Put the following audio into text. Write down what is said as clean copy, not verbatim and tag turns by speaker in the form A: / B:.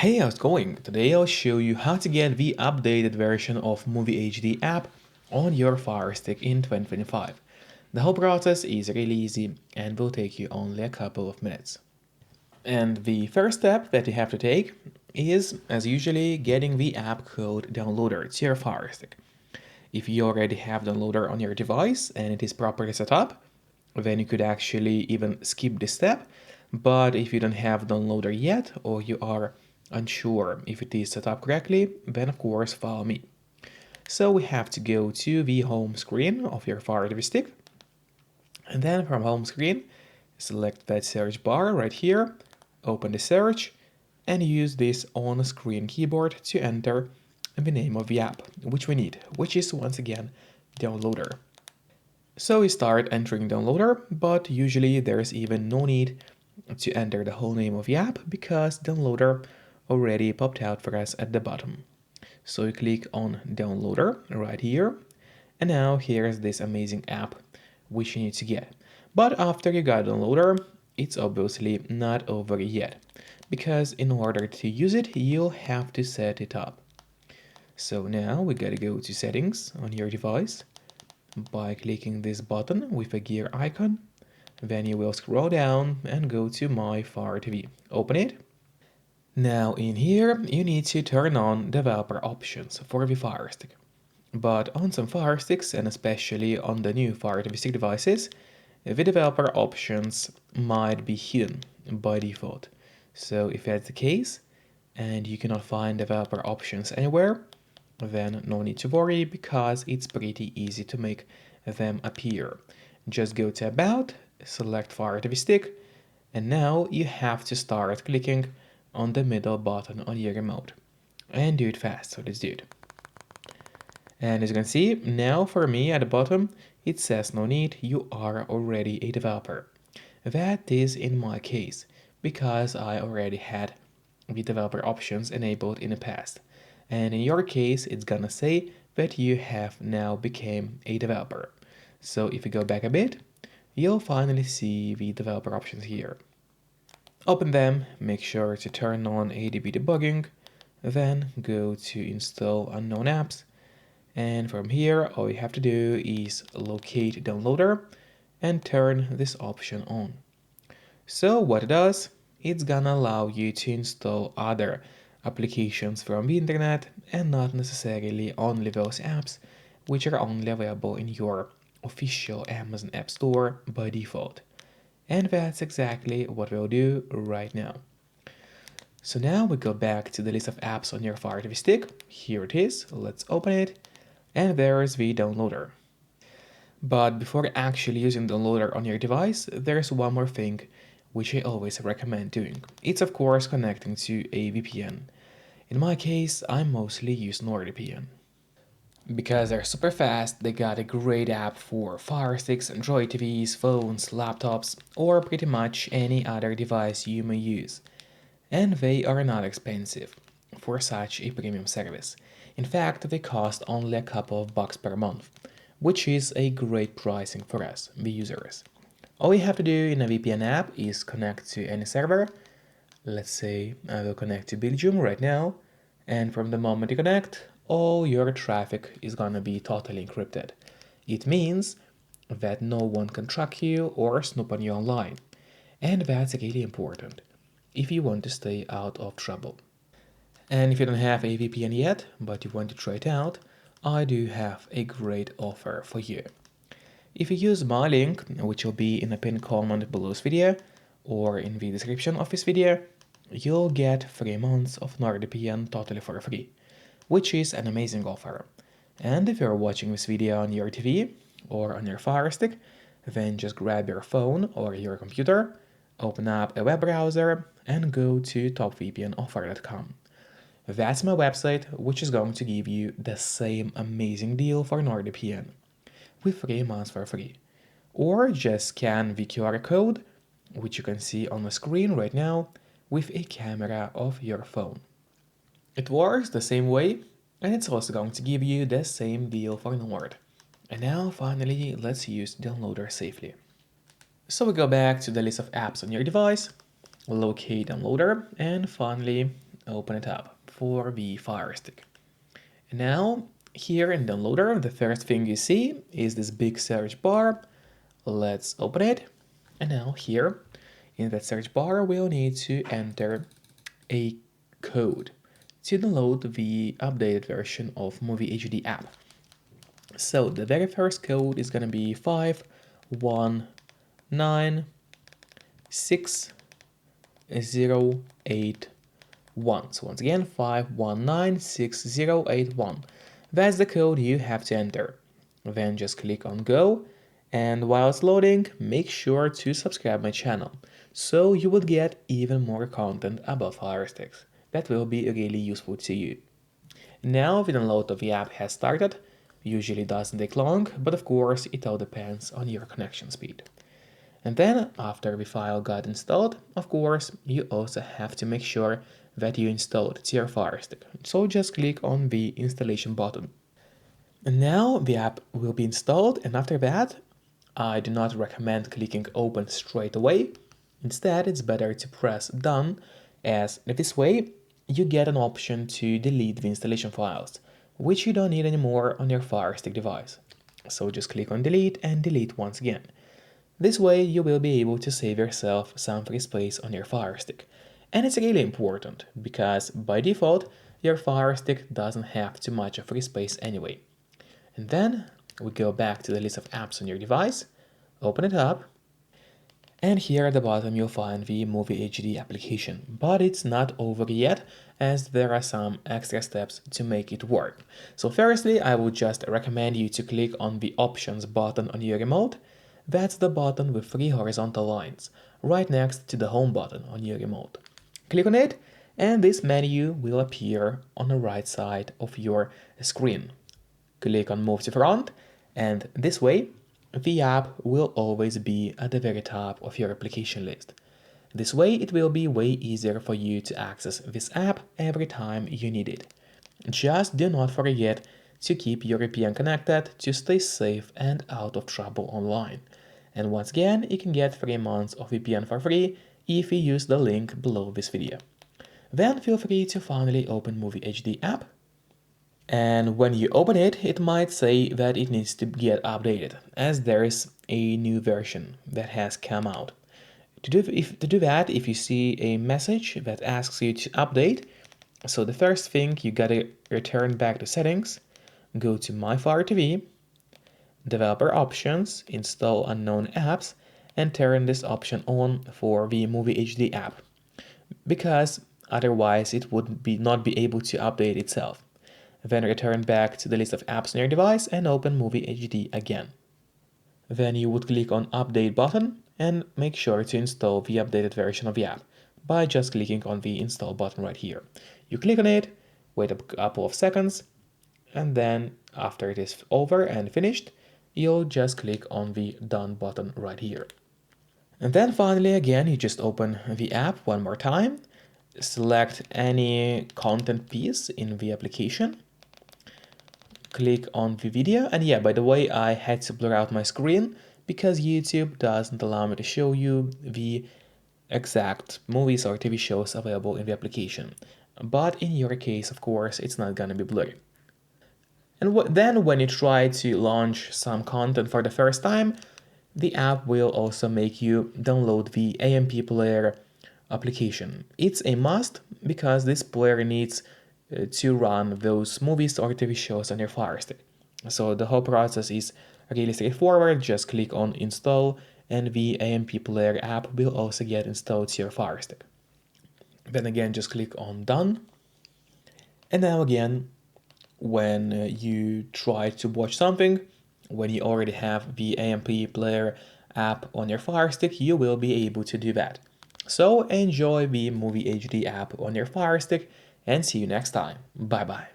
A: Hey, how's it going? Today I'll show you how to get the updated version of MovieHD app on your Firestick in 2025. The whole process is really easy and will take you only a couple of minutes. And the first step that you have to take is, as usually, getting the app code downloader to your Firestick. If you already have downloader on your device and it is properly set up, then you could actually even skip this step. But if you don't have downloader yet, or you are unsure if it is set up correctly, then of course follow me. So we have to go to the home screen of your Fire TV stick, and then from home screen, select that search bar right here, open the search, and use this on-screen keyboard to enter the name of the app, which we need, which is once again downloader. So we start entering downloader, but usually there's even no need to enter the whole name of the app because downloader already popped out for us at the bottom. So you click on downloader right here, and now here's this amazing app which you need to get. But after you got downloader, it's obviously not over yet, because in order to use it, you'll have to set it up. So now we gotta go to settings on your device by clicking this button with a gear icon. Then you will scroll down and go to My Fire TV. Open it. Now in here, you need to turn on developer options for the Fire Stick. But on some Fire Sticks, and especially on the new Fire TV Stick devices, the developer options might be hidden by default. So if that's the case, and you cannot find developer options anywhere, then no need to worry because it's pretty easy to make them appear. Just go to About, select Fire TV Stick, and now you have to start clicking on the middle button on your remote. And do it fast, so let's do it. And as you can see, now for me at the bottom, it says no need, you are already a developer. That is in my case, because I already had the developer options enabled in the past. And in your case, it's gonna say that you have now become a developer. So if you go back a bit, you'll finally see the developer options here. Open them, make sure to turn on ADB debugging, then go to install unknown apps, and from here all you have to do is locate downloader and turn this option on. So what it does, it's gonna allow you to install other applications from the internet and not necessarily only those apps which are only available in your official Amazon App Store by default. And that's exactly what we'll do right now. So now we go back to the list of apps on your Fire TV stick. Here it is, let's open it, and there is the downloader. But before actually using downloader on your device, there's one more thing which I always recommend doing. It's of course connecting to a VPN. In my case, I mostly use NordVPN. Because they're super fast, they got a great app for Fire Sticks, Android TVs, phones, laptops, or pretty much any other device you may use. And they are not expensive for such a premium service. In fact, they cost only a couple of bucks per month, which is a great pricing for us, the users. All you have to do in a VPN app is connect to any server. Let's say I will connect to Belgium right now, and from the moment you connect, all your traffic is gonna be totally encrypted. It means that no one can track you or snoop on you online. And that's really important if you want to stay out of trouble. And if you don't have a VPN yet, but you want to try it out, I do have a great offer for you. If you use my link, which will be in the pinned comment below this video, or in the description of this video, you'll get 3 months of NordVPN totally for free, which is an amazing offer. And if you're watching this video on your TV or on your Fire Stick, then just grab your phone or your computer, open up a web browser, and go to topvpnoffer.com. That's my website, which is going to give you the same amazing deal for NordVPN, with 3 months for free. Or just scan the QR code, which you can see on the screen right now, with a camera of your phone. It works the same way, and it's also going to give you the same deal for Nord. And now finally, let's use downloader safely. So we go back to the list of apps on your device, locate downloader, and finally open it up for the Firestick. And now, here in Downloader, the first thing you see is this big search bar. Let's open it. And now here, in that search bar, we'll need to enter a code to download the updated version of MovieHD app. So the very first code is gonna be 519608. So once again, 519608. That's the code you have to enter. Then just click on Go, and while it's loading, make sure to subscribe my channel, so you will get even more content about Firesticks. That will be really useful to you. Now the download of the app has started. Usually doesn't take long, but of course it all depends on your connection speed. And then, after the file got installed, of course, you also have to make sure that you installed it to your Firestick. So just click on the installation button. And now the app will be installed, and after that, I do not recommend clicking open straight away. Instead, it's better to press done, as this way you get an option to delete the installation files, which you don't need anymore on your Firestick device. So just click on delete and delete once again. This way you will be able to save yourself some free space on your Firestick. And it's really important, because by default, your Firestick doesn't have too much of free space anyway. And then we go back to the list of apps on your device, open it up, and here at the bottom you'll find the MovieHD application, but it's not over yet, as there are some extra steps to make it work. So firstly, I would just recommend you to click on the Options button on your remote. That's the button with 3 horizontal lines, right next to the Home button on your remote. Click on it, and this menu will appear on the right side of your screen. Click on Move to Front, and this way, the app will always be at the very top of your application list. This way, it will be way easier for you to access this app every time you need it. Just do not forget to keep your VPN connected to stay safe and out of trouble online. And once again, you can get 3 months of VPN for free if you use the link below this video. Then feel free to finally open MovieHD app. And when you open it, it might say that it needs to get updated, as there is a new version that has come out. To do that, if you see a message that asks you to update, so the first thing, you gotta return back to settings, go to My Fire TV, developer options, install unknown apps, and turn this option on for the MovieHD app, because otherwise it would not be able to update itself. Then return back to the list of apps on your device and open MovieHD again. Then you would click on Update button and make sure to install the updated version of the app by just clicking on the Install button right here. You click on it, wait a couple of seconds, and then after it is over and finished, you'll just click on the Done button right here. And then finally, again, you just open the app one more time, select any content piece in the application, click on the video, and yeah, by the way, I had to blur out my screen because YouTube doesn't allow me to show you the exact movies or TV shows available in the application. But in your case, of course, it's not gonna be blurry. And then when you try to launch some content for the first time, the app will also make you download the AMP player application. It's a must because this player needs to run those movies or TV shows on your Firestick. So the whole process is really straightforward. Just click on install and the AMP player app will also get installed to your Firestick. Then again, just click on done. And now again, when you try to watch something, when you already have the AMP player app on your Firestick, you will be able to do that. So enjoy the MovieHD app on your Firestick and see you next time. Bye bye.